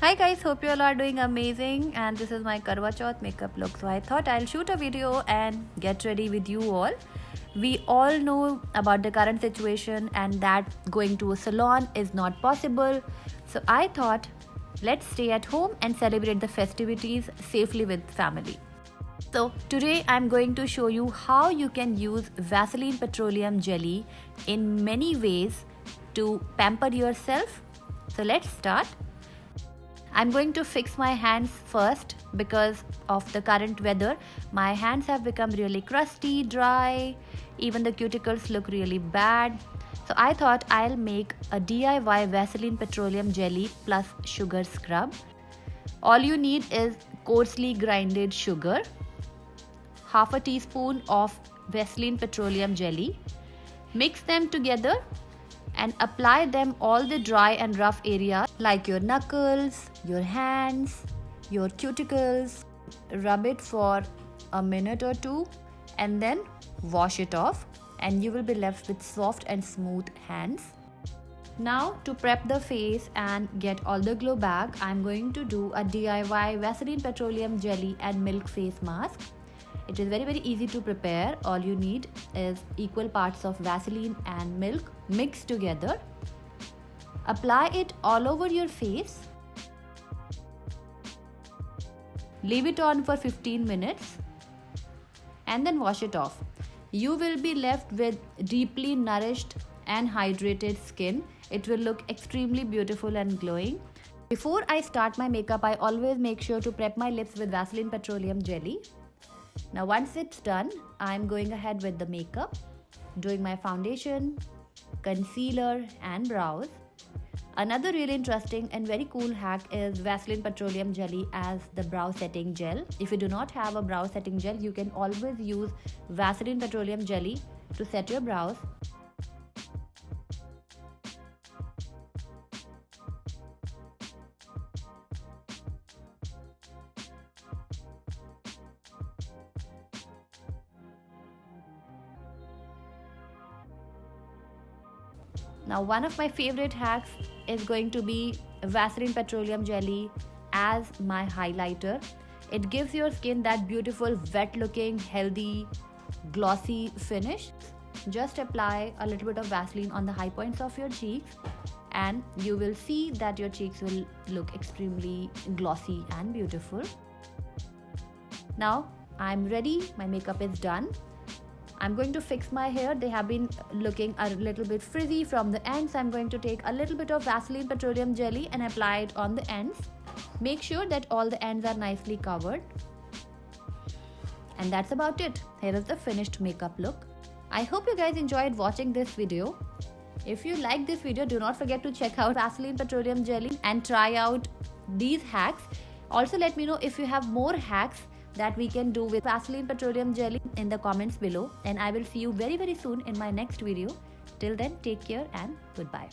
Hi guys, hope you all are doing amazing, and this is my Karwa Chauth makeup look. So I thought I'll shoot a video and get ready with you all. We all know about the current situation and that going to a salon is not possible. So I thought let's stay at home and celebrate the festivities safely with family. So today I'm going to show you how you can use Vaseline Petroleum jelly in many ways to pamper yourself. So let's start. I'm going to fix my hands first because of the current weather. My hands have become really crusty, dry, even the cuticles look really bad. So I thought I'll make a DIY Vaseline Petroleum jelly plus sugar scrub. All you need is coarsely grinded sugar, half a teaspoon of Vaseline Petroleum jelly. Mix them together and apply them all the dry and rough areas like your knuckles, your hands, your cuticles. Rub it for a minute or two and then wash it off, and you will be left with soft and smooth hands. Now to prep the face and get all the glow back, I'm going to do a DIY Vaseline Petroleum jelly and milk face mask. It is very easy to prepare. All you need is equal parts of Vaseline and milk mixed together. Apply it all over your face. Leave it on for 15 minutes and then wash it off. You will be left with deeply nourished and hydrated skin. It will look extremely beautiful and glowing. Before I start my makeup, I always make sure to prep my lips with Vaseline Petroleum jelly. Now once it's done, I'm going ahead with the makeup, doing my foundation, concealer and brows. Another really interesting and very cool hack is Vaseline Petroleum jelly as the brow setting gel. If you do not have a brow setting gel, you can always use Vaseline Petroleum jelly to set your brows. Now one of my favorite hacks is going to be Vaseline Petroleum jelly as my highlighter. It gives your skin that beautiful wet looking, healthy, glossy finish. Just apply a little bit of Vaseline on the high points of your cheeks and you will see that your cheeks will look extremely glossy and beautiful. Now I'm ready, my makeup is done. I'm going to fix my hair. They have been looking a little bit frizzy from the ends. I'm going to take a little bit of Vaseline Petroleum jelly and apply it on the ends. Make sure that all the ends are nicely covered. And that's about it. Here is the finished makeup look. I hope you guys enjoyed watching this video. If you like this video, do not forget to check out Vaseline Petroleum jelly and try out these hacks. Also let me know if you have more hacks that we can do with Vaseline Petroleum jelly in the comments below, and I will see you very soon in my next video. Till then, take care and goodbye.